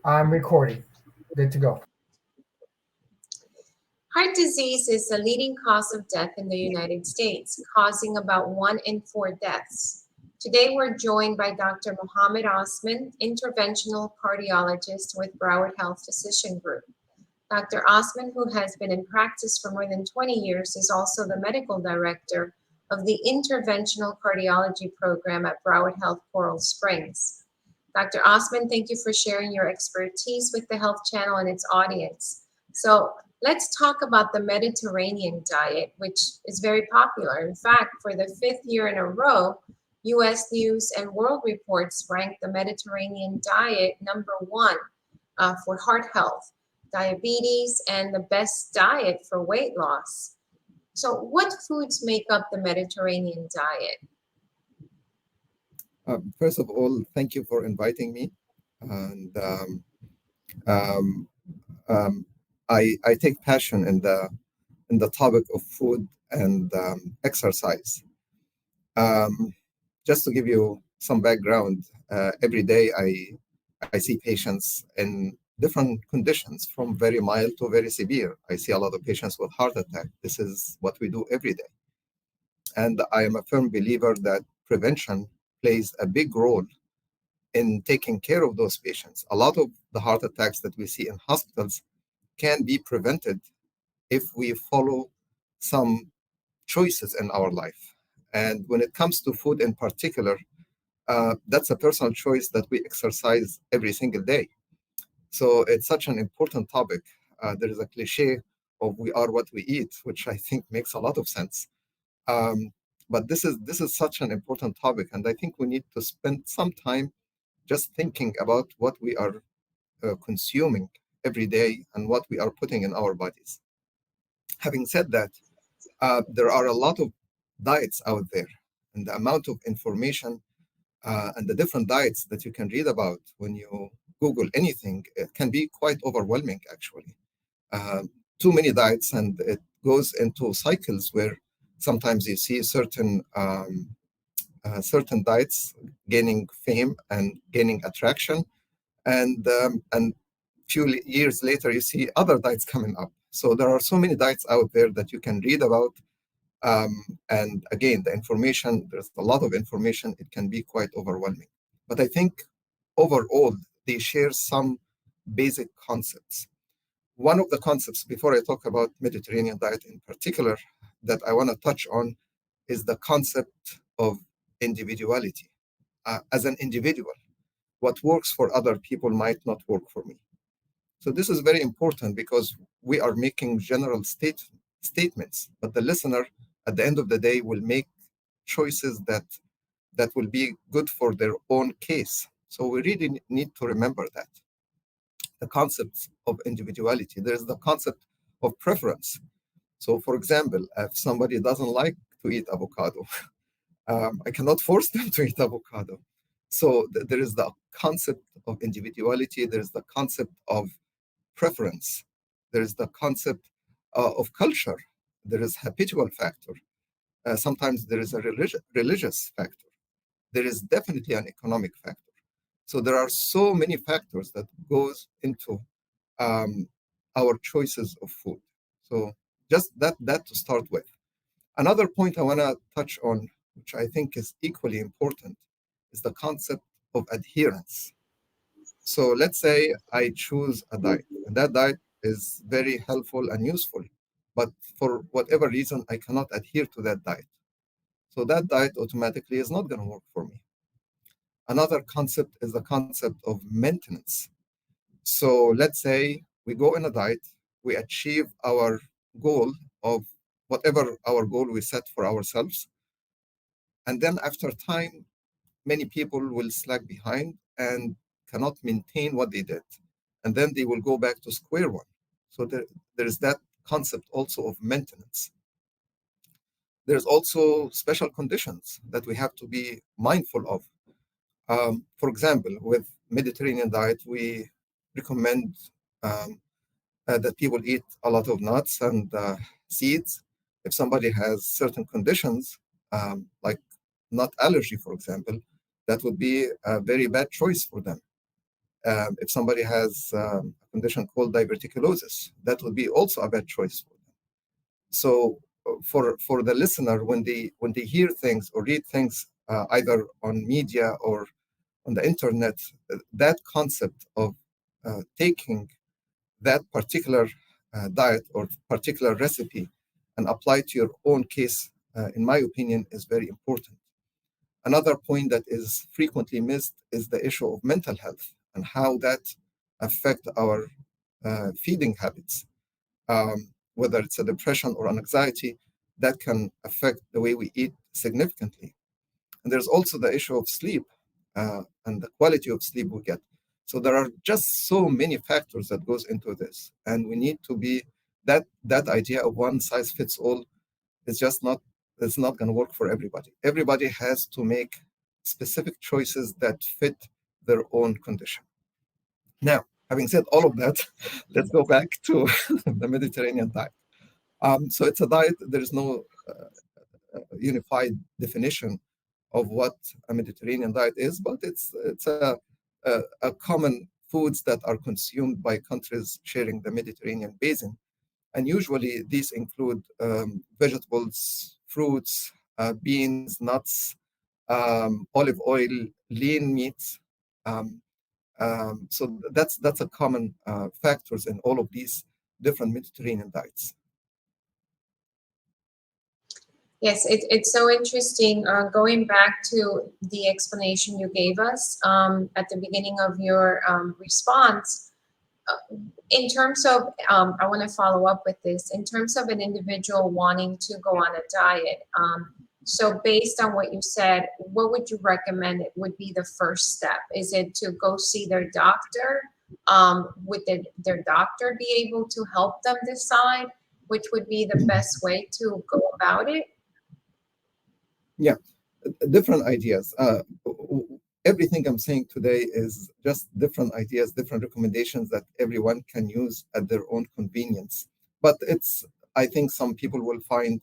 I'm recording. Good to go. Heart disease is the leading cause of death in the United States, causing about 1 in 4 deaths. Today, we're joined by Dr. Mohamed Osman, Interventional Cardiologist with Broward Health Physician Group. Dr. Osman, who has been in practice for more than 20 years, is also the medical director of the Interventional Cardiology program at Broward Health Coral Springs. Dr. Osman, thank you for sharing your expertise with the Health Channel and its audience. So let's talk about the Mediterranean diet, which is very popular. In fact, for the 5th year in a row, U.S. News and World Reports ranked the Mediterranean diet #1 for heart health, diabetes, and the best diet for weight loss. So what foods make up the Mediterranean diet? First of all, thank you for inviting me. And um, um, I take passion in the topic of food and exercise. Um, just to give you some background, every day I see patients in different conditions, from very mild to very severe. I see a lot of patients with heart attack. This is what we do every day. And I am a firm believer that prevention plays a big role in taking care of those patients. A lot of the heart attacks that we see in hospitals can be prevented if we follow some choices in our life. And when it comes to food in particular, that's a personal choice that we exercise every single day. So it's such an important topic. There is a cliche of "we are what we eat," which I think makes a lot of sense. Um, but this is such an important topic, and I think we need to spend some time just thinking about what we are consuming every day and what we are putting in our bodies. Having said that, there are a lot of diets out there, and the amount of information and the different diets that you can read about when you Google anything, it can be quite overwhelming, actually. Too many diets, and it goes into cycles where sometimes you see certain diets gaining fame and gaining attraction, and few years later you see other diets coming up. So there are so many diets out there that you can read about. And again, there's a lot of information. It can be quite overwhelming. But I think overall, they share some basic concepts. One of the concepts, before I talk about Mediterranean diet in particular, that I want to touch on is the concept of individuality. As an individual, what works for other people might not work for me. So this is very important because we are making general statements, but the listener at the end of the day will make choices that will be good for their own case. So we really need to remember that. The concept of individuality. There's the concept of preference. So for example, if somebody doesn't like to eat avocado, I cannot force them to eat avocado. So there is the concept of individuality. There's the concept of preference. There is the concept of culture. There is habitual factor. Sometimes there is a religious factor. There is definitely an economic factor. So there are so many factors that goes into our choices of food. So just that to start with. Another point I want to touch on, which I think is equally important, is the concept of adherence. So let's say I choose a diet, and that diet is very helpful and useful, but for whatever reason, I cannot adhere to that diet. So that diet automatically is not going to work for me. Another concept is the concept of maintenance. So let's say we go in a diet, we achieve our goal of whatever our goal we set for ourselves. And then after time, many people will slag behind and cannot maintain what they did. And then they will go back to square one. So there is that concept also of maintenance. There's also special conditions that we have to be mindful of. For example, with Mediterranean diet, we recommend that people eat a lot of nuts and seeds. If somebody has certain conditions, like nut allergy, for example, that would be a very bad choice for them. If somebody has a condition called diverticulosis, that would be also a bad choice for them. So for the listener, when they hear things or read things either on media or on the internet, that concept of taking that particular diet or particular recipe and apply to your own case, in my opinion, is very important. Another point that is frequently missed is the issue of mental health and how that affect our feeding habits. Whether it's a depression or an anxiety, that can affect the way we eat significantly. And there's also the issue of sleep and the quality of sleep we get. So there are just so many factors that goes into this, and we need to be that idea of one size fits all is just not it's not going to work for everybody. Everybody has to make specific choices that fit their own condition. Now, having said all of that, let's go back to the Mediterranean diet. So it's a diet. There is no unified definition of what a Mediterranean diet is, but it's a common foods that are consumed by countries sharing the Mediterranean basin. And usually these include vegetables, fruits, beans, nuts, olive oil, lean meats. Um, so that's a common factors in all of these different Mediterranean diets. Yes, it's so interesting. Going back to the explanation you gave us at the beginning of your response, in terms of, I want to follow up with this, in terms of an individual wanting to go on a diet. So based on what you said, what would you recommend it would be the first step? Is it to go see their doctor? Would their doctor be able to help them decide which would be the best way to go about it? Yeah, different ideas. Everything I'm saying today is just different ideas, different recommendations that everyone can use at their own convenience. But I think some people will find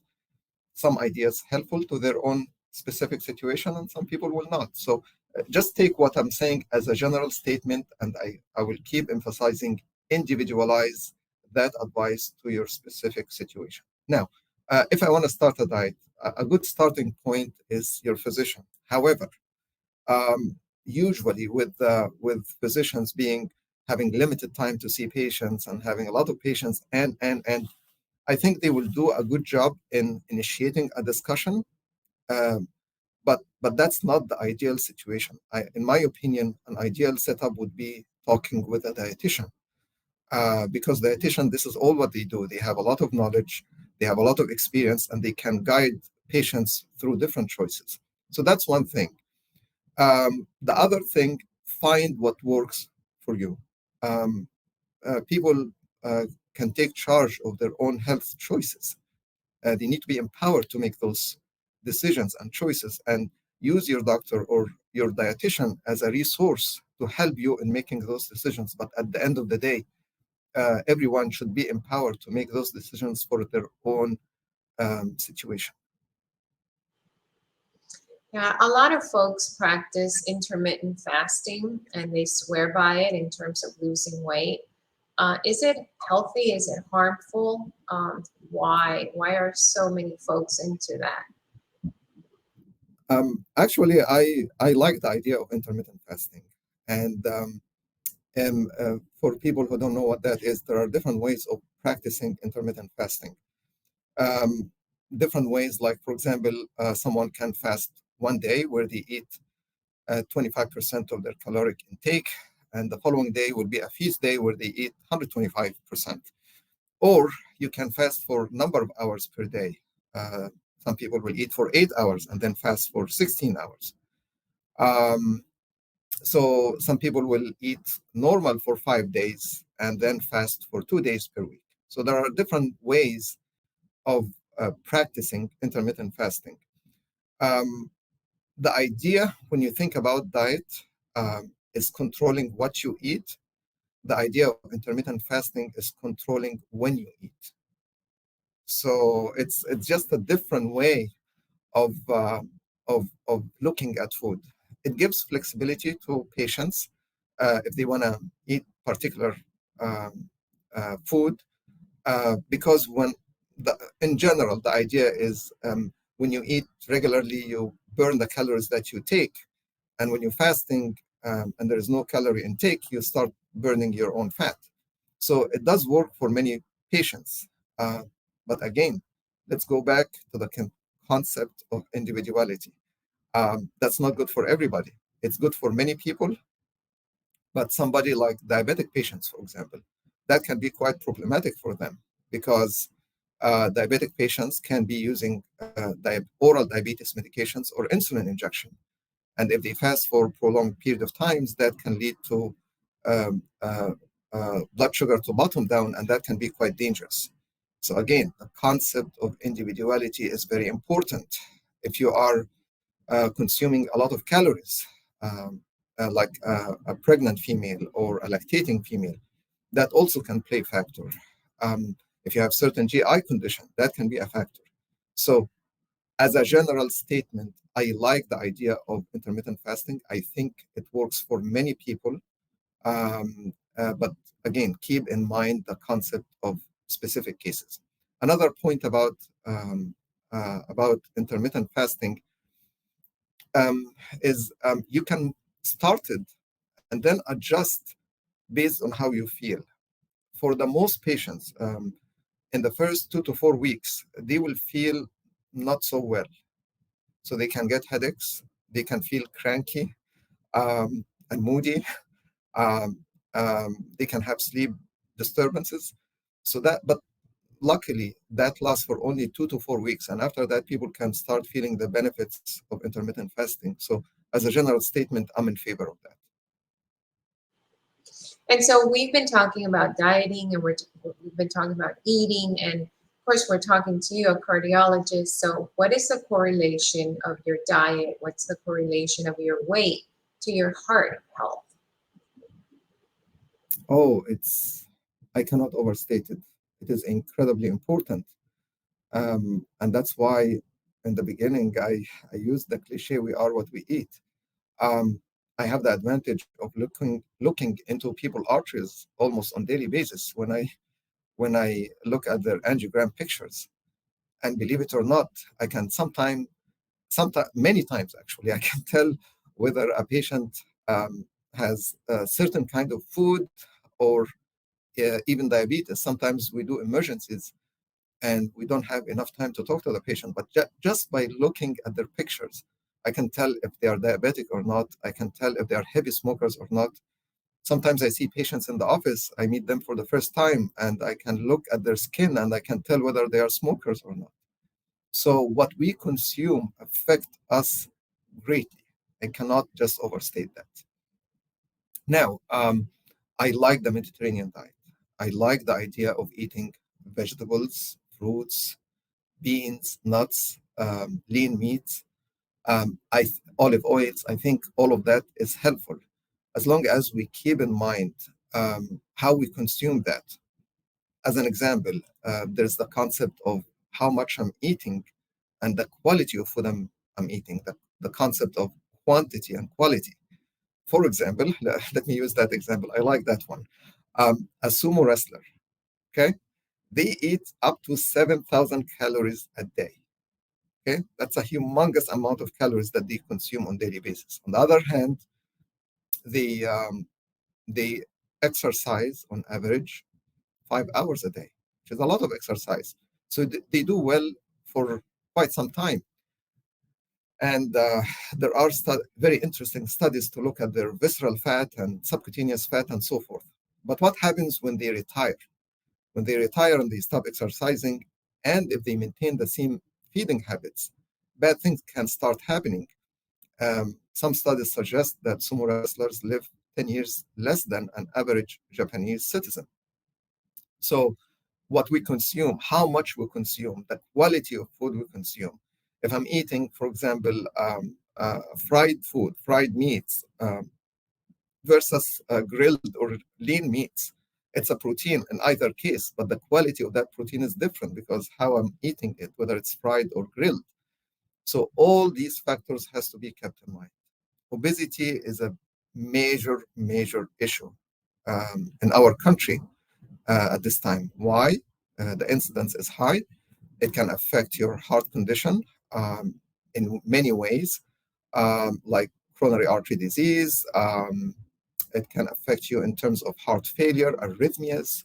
some ideas helpful to their own specific situation and some people will not. So just take what I'm saying as a general statement, and I will keep emphasizing individualize that advice to your specific situation. Now, if I want to start a diet, a good starting point is your physician. However, usually with physicians having limited time to see patients and having a lot of patients and I think they will do a good job in initiating a discussion, but that's not the ideal situation. In my opinion, an ideal setup would be talking with a dietitian, because dietitian, this is all what they do. They have a lot of knowledge, they have a lot of experience, and they can guide patients through different choices. So that's one thing. The other thing, find what works for you. People can take charge of their own health choices. They need to be empowered to make those decisions and choices and use your doctor or your dietitian as a resource to help you in making those decisions. But at the end of the day, everyone should be empowered to make those decisions for their own situation. Yeah, a lot of folks practice intermittent fasting and they swear by it in terms of losing weight. Is it healthy? Is it harmful? Why? Why are so many folks into that? Actually, I like the idea of intermittent fasting. And for people who don't know what that is, there are different ways of practicing intermittent fasting. Um, Different ways, like, for example, someone can fast one day where they eat 25% of their caloric intake, and the following day will be a feast day where they eat 125%. Or you can fast for a number of hours per day. Some people will eat for 8 hours and then fast for 16 hours. So some people will eat normal for 5 days and then fast for 2 days per week. So there are different ways of practicing intermittent fasting. The idea when you think about diet is controlling what you eat. The idea of intermittent fasting is controlling when you eat. So it's just a different way of looking at food. It gives flexibility to patients if they want to eat particular um, food, because in general, the idea is when you eat regularly, you burn the calories that you take. And when you're fasting and there is no calorie intake, you start burning your own fat. So it does work for many patients. But again, let's go back to the concept of individuality. That's not good for everybody. It's good for many people, but somebody like diabetic patients, for example, that can be quite problematic for them because diabetic patients can be using oral diabetes medications or insulin injection. And if they fast for a prolonged period of times, that can lead to um, uh, blood sugar to bottom down, and that can be quite dangerous. So again, the concept of individuality is very important. If you are consuming a lot of calories, like a pregnant female or a lactating female, that also can play a factor. If you have certain GI condition, that can be a factor. So as a general statement, I like the idea of intermittent fasting. I think it works for many people. But again, keep in mind the concept of specific cases. Another point about intermittent fasting is you can start it and then adjust based on how you feel. For the most patients, in the first 2 to 4 weeks, they will feel not so well. So they can get headaches, they can feel cranky and moody, they can have sleep disturbances. But luckily, that lasts for only 2 to 4 weeks. And after that, people can start feeling the benefits of intermittent fasting. So as a general statement, I'm in favor of that. And so we've been talking about dieting, and we've been talking about eating, and of course we're talking to you, a cardiologist. So what is the correlation of your diet? What's the correlation of your weight to your heart health? Oh, I cannot overstate it. It is incredibly important. And that's why in the beginning, I used the cliche, we are what we eat. I have the advantage of looking into people's arteries almost on daily basis when I look at their angiogram pictures. And believe it or not, I can sometimes, many times actually, I can tell whether a patient has a certain kind of food or even diabetes. Sometimes we do emergencies and we don't have enough time to talk to the patient. But just by looking at their pictures, I can tell if they are diabetic or not. I can tell if they are heavy smokers or not. Sometimes I see patients in the office, I meet them for the first time, and I can look at their skin and I can tell whether they are smokers or not. So what we consume affect us greatly. I cannot just overstate that. Now, I like the Mediterranean diet. I like the idea of eating vegetables, fruits, beans, nuts, lean meats, olive oils. I think all of that is helpful as long as we keep in mind how we consume that. As an example, there's the concept of how much I'm eating and the quality of food I'm eating, the concept of quantity and quality. For example, let me use that example. I like that one. A sumo wrestler, okay? They eat up to 7,000 calories a day. Okay, that's a humongous amount of calories that they consume on a daily basis. On the other hand, they exercise on average 5 hours a day, which is a lot of exercise. So they do well for quite some time. And there are very interesting studies to look at their visceral fat and subcutaneous fat and so forth. But what happens when they retire? When they retire and they stop exercising, and if they maintain the same feeding habits, bad things can start happening. Some studies suggest that sumo wrestlers live 10 years less than an average Japanese citizen. So what we consume, how much we consume, the quality of food we consume. If I'm eating, for example, fried food, fried meats versus grilled or lean meats, it's a protein in either case, but the quality of that protein is different because how I'm eating it, whether it's fried or grilled. So all these factors has to be kept in mind. Obesity is a major issue in our country at this time. Why? The incidence is high. It can affect your heart condition in many ways, like coronary artery disease. It can affect you in terms of heart failure, arrhythmias,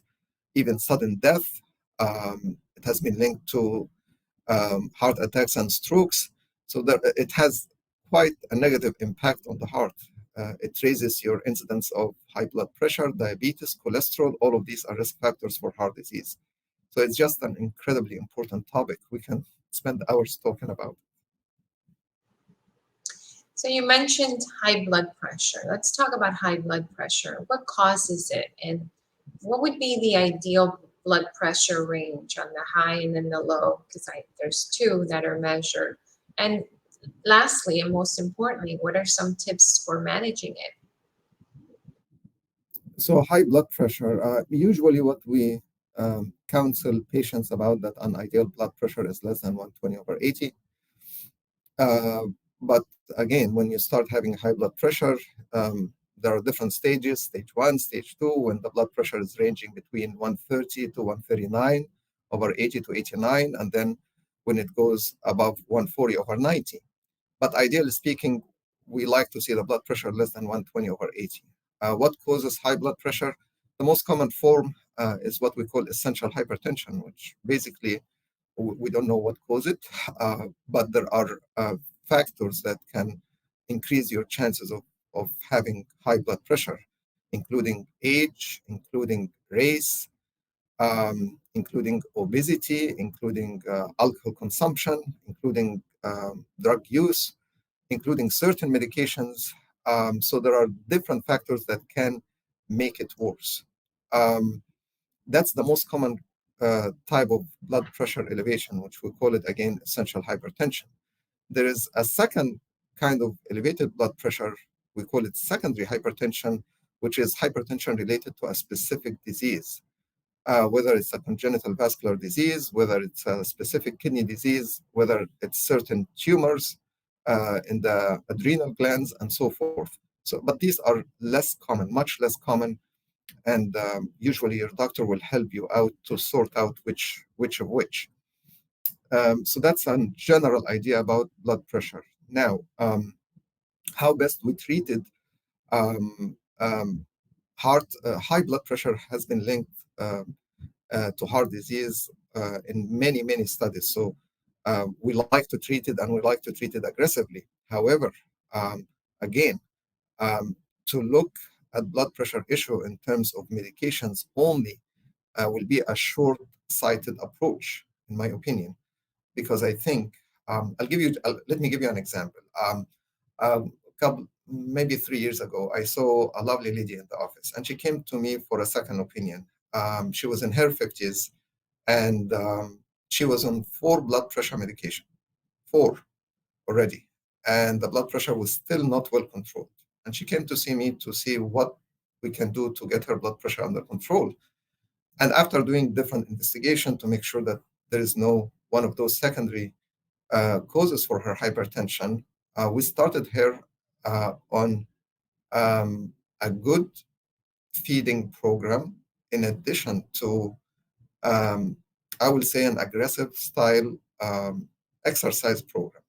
even sudden death. It has been linked to heart attacks and strokes. So it has quite a negative impact on the heart. It raises your incidence of high blood pressure, diabetes, cholesterol. All of these are risk factors for heart disease. So it's just an incredibly important topic. We can spend hours talking about. So you mentioned high blood pressure. Let's talk about high blood pressure. What causes it, and what would be the ideal blood pressure range on the high and then the low? Because there's two that are measured. And lastly, and most importantly, what are some tips for managing it? So high blood pressure, usually what we counsel patients about, that an ideal blood pressure is less than 120/80. But again, when you start having high blood pressure, there are different stages, stage 1, stage 2, when the blood pressure is ranging between 130 to 139/80 to 89, and then when it goes above 140/90. But ideally speaking, we like to see the blood pressure less than 120/80. What causes high blood pressure? The most common form is what we call essential hypertension, which basically we don't know what causes it, but there are factors that can increase your chances of having high blood pressure, including age, including race, including obesity, including alcohol consumption, including drug use, including certain medications. So there are different factors that can make it worse. That's the most common type of blood pressure elevation, which we call it, again, essential hypertension. There is a second kind of elevated blood pressure. We call it secondary hypertension, which is hypertension related to a specific disease, whether it's a congenital vascular disease, whether it's a specific kidney disease, whether it's certain tumors in the adrenal glands, and so forth. So, but these are less common, much less common, and usually your doctor will help you out to sort out which of which. So that's a general idea about blood pressure. Now, how best we treat it? High blood pressure has been linked to heart disease in many studies. So we like to treat it, and we like to treat it aggressively. However, again, to look at blood pressure issue in terms of medications only will be a short-sighted approach, in my opinion, because I think let me give you an example. Maybe 3 years ago, I saw a lovely lady in the office, and she came to me for a second opinion. She was in her 50s, and she was on 4 blood pressure medication, 4 already, and the blood pressure was still not well controlled. And she came to see me to see what we can do to get her blood pressure under control. And after doing different investigation to make sure that there is no one of those secondary causes for her hypertension, we started her on a good feeding program, in addition to, I will say, an aggressive style exercise program.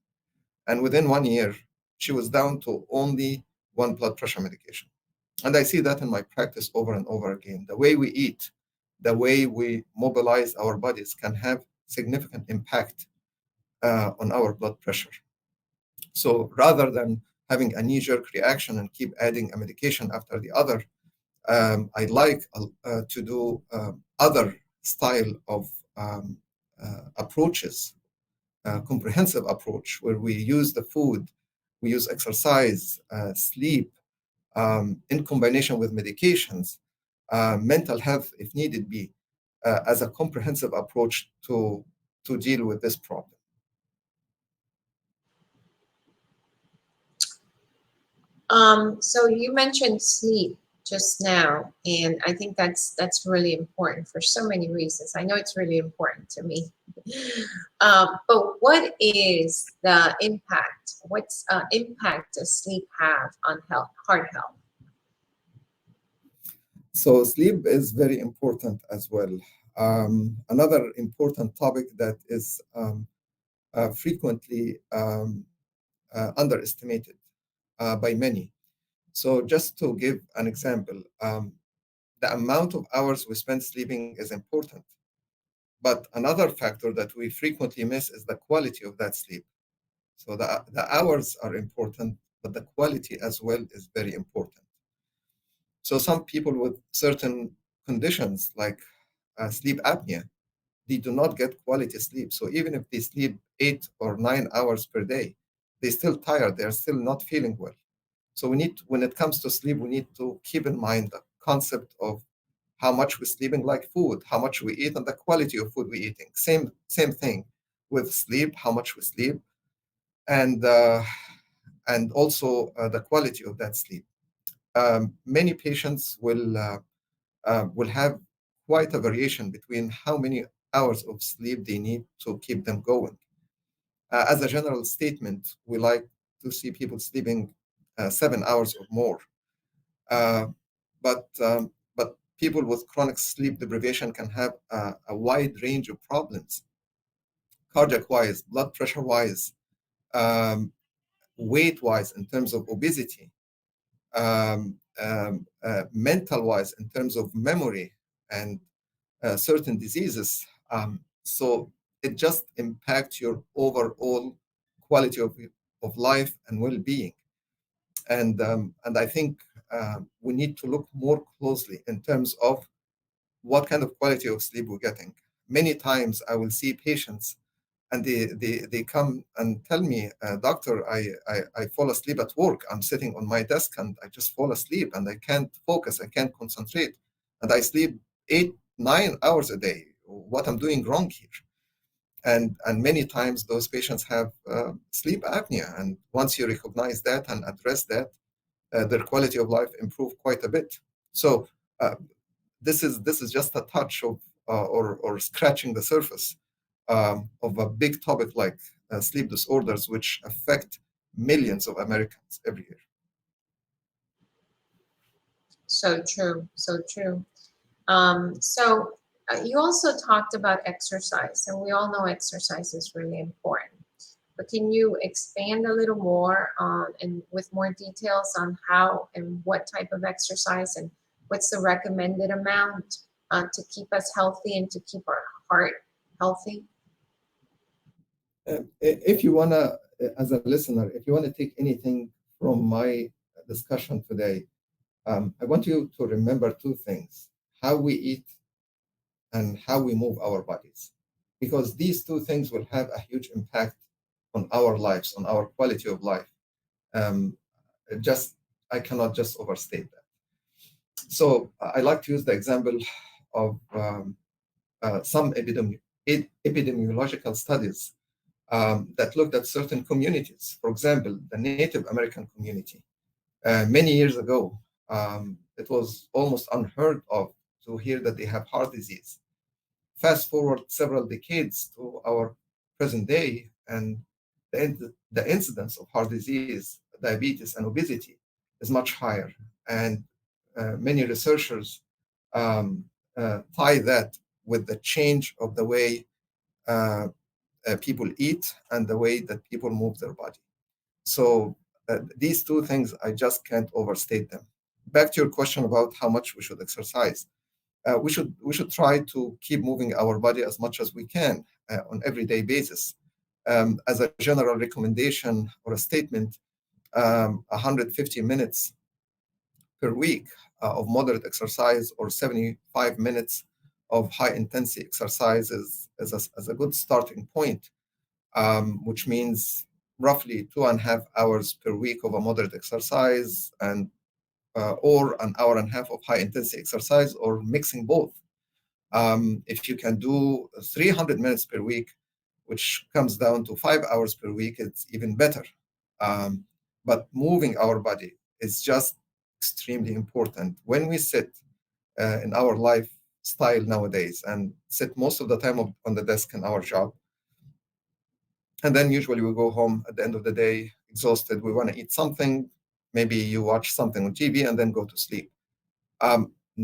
And within 1 year, she was down to only 1 blood pressure medication. And I see that in my practice over and over again. The way we eat, the way we mobilize our bodies can have significant impact on our blood pressure. So rather than having a knee-jerk reaction and keep adding a medication after the other, I like to do other style of approaches, comprehensive approach, where we use the food, we use exercise, sleep, in combination with medications, mental health, if needed be, as a comprehensive approach to deal with this problem. So you mentioned sleep just now, and I think that's really important for so many reasons. I know it's really important to me. But what is the impact? What's impact does sleep have on heart health? So sleep is very important as well. Another important topic that is frequently underestimated by many. So just to give an example, the amount of hours we spend sleeping is important. But another factor that we frequently miss is the quality of that sleep. So the hours are important, but the quality as well is very important. So some people with certain conditions like sleep apnea, they do not get quality sleep. So even if they sleep 8 or 9 hours per day, they're still tired. They're still not feeling well. So when it comes to sleep, we need to keep in mind the concept of how much we're sleeping, like food, how much we eat, and the quality of food we're eating. Same thing with sleep, how much we sleep, and also the quality of that sleep. Many patients will have quite a variation between how many hours of sleep they need to keep them going. As a general statement, we like to see people sleeping 7 hours or more. Uh, but people with chronic sleep deprivation can have a wide range of problems, cardiac-wise, blood pressure-wise, um, weight-wise in terms of obesity, mental-wise in terms of memory and certain diseases. So it just impacts your overall quality of life and well-being. And I think we need to look more closely in terms of what kind of quality of sleep we're getting. Many times I will see patients and they come and tell me, doctor, I fall asleep at work. I'm sitting on my desk and I just fall asleep and I can't focus, I can't concentrate. And I sleep 8, 9 hours a day. What I'm doing wrong here? And many times those patients have sleep apnea. And once you recognize that and address that, their quality of life improve quite a bit. So uh, this is just a touch of or scratching the surface of a big topic like sleep disorders, which affect millions of Americans every year. So true, so true. You also talked about exercise, and we all know exercise is really important. But can you expand a little more and with more details on how and what type of exercise and what's the recommended amount to keep us healthy and to keep our heart healthy? If you want to, as a listener, if you want to take anything from my discussion today, I want you to remember two things: how we eat and how we move our bodies, because these two things will have a huge impact on our lives, on our quality of life. Um, just I cannot just overstate that. So I like to use the example of some epidemiological studies that looked at certain communities. For example, the Native American community. Many years ago, it was almost unheard of to hear that they have heart disease. Fast forward several decades to our present day, and the incidence of heart disease, diabetes, and obesity is much higher. And many researchers tie that with the change of the way uh, people eat and the way that people move their body. So these two things, I just can't overstate them. Back to your question about how much we should exercise. We should try to keep moving our body as much as we can on everyday basis. As a general recommendation or a statement, 150 minutes per week of moderate exercise or 75 minutes of high intensity exercise is a good starting point, which means roughly 2.5 hours per week of a moderate exercise and or an hour and a half of high intensity exercise, or mixing both. If you can do 300 minutes per week, which comes down to 5 hours per week, it's even better. But moving our body is just extremely important. When we sit in our lifestyle nowadays and sit most of the time on the desk in our job, and then usually we go home at the end of the day exhausted, we want to eat something, maybe you watch something on TV and then go to sleep.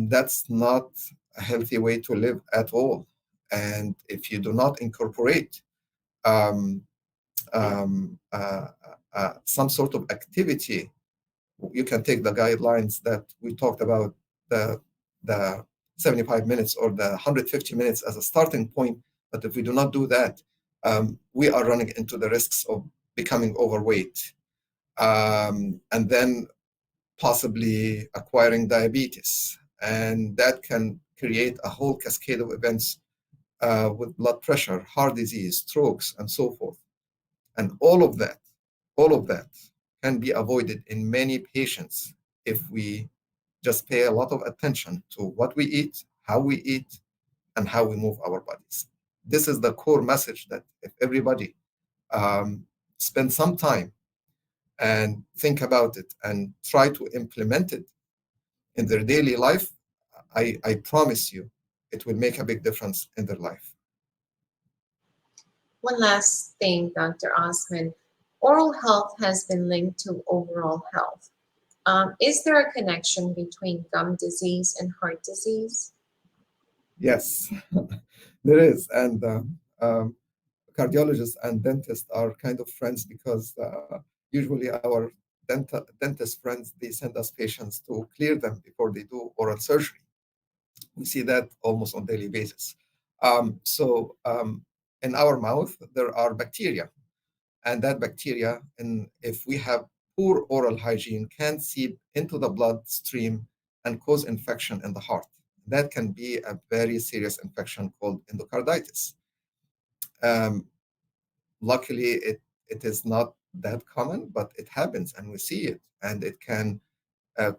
that's not a healthy way to live at all. And if you do not incorporate um, um, uh, some sort of activity, you can take the guidelines that we talked about, the the 75 minutes or the 150 minutes as a starting point. But if we do not do that, we are running into the risks of becoming overweight, and then possibly acquiring diabetes. And that can create a whole cascade of events with blood pressure, heart disease, strokes, and so forth. And all of that can be avoided in many patients if we just pay a lot of attention to what we eat, how we eat, and how we move our bodies. This is the core message, that if everybody um, spend some time and think about it and try to implement it in their daily life, I promise you it will make a big difference in their life. One last thing, Dr. Osman. Oral health has been linked to overall health. Is there a connection between gum disease and heart disease? Yes, there is. And cardiologists and dentists are kind of friends, because usually our dentist friends, they send us patients to clear them before they do oral surgery. We see that almost on daily basis. In our mouth, there are bacteria, and that bacteria, and if we have poor oral hygiene, can seep into the bloodstream and cause infection in the heart. That can be a very serious infection called endocarditis. Um, Luckily, it is not that common, but it happens and we see it, and it can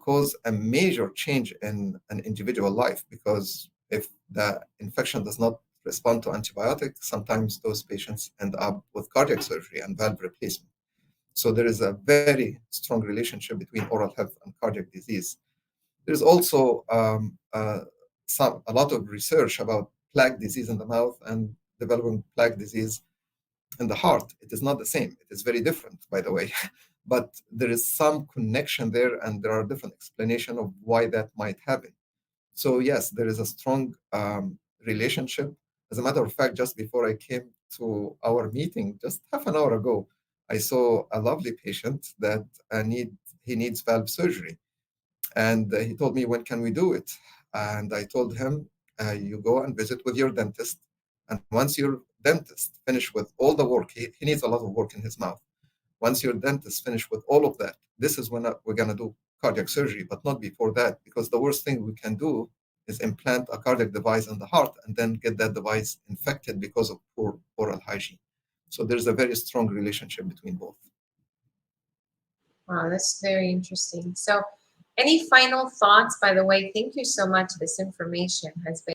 cause a major change in an individual life, because if the infection does not respond to antibiotics, sometimes those patients end up with cardiac surgery and valve replacement. So there is a very strong relationship between oral health and cardiac disease. There's also a lot of research about plaque disease in the mouth and developing plaque disease in the heart. It is not the same. It is very different, by the way. But there is some connection there, and there are different explanations of why that might happen. So yes, there is a strong relationship. As a matter of fact, just before I came to our meeting, just half an hour ago, I saw a lovely patient that he needs valve surgery. And he told me, when can we do it? And I told him, you go and visit with your dentist. And once your dentist finish with all the work, he needs a lot of work in his mouth. Once your dentist finish with all of that, this is when we're going to do cardiac surgery, but not before that, because the worst thing we can do is implant a cardiac device in the heart and then get that device infected because of poor oral hygiene. So there's a very strong relationship between both. Wow, that's very interesting. So, any final thoughts? By the way, thank you so much. This information has been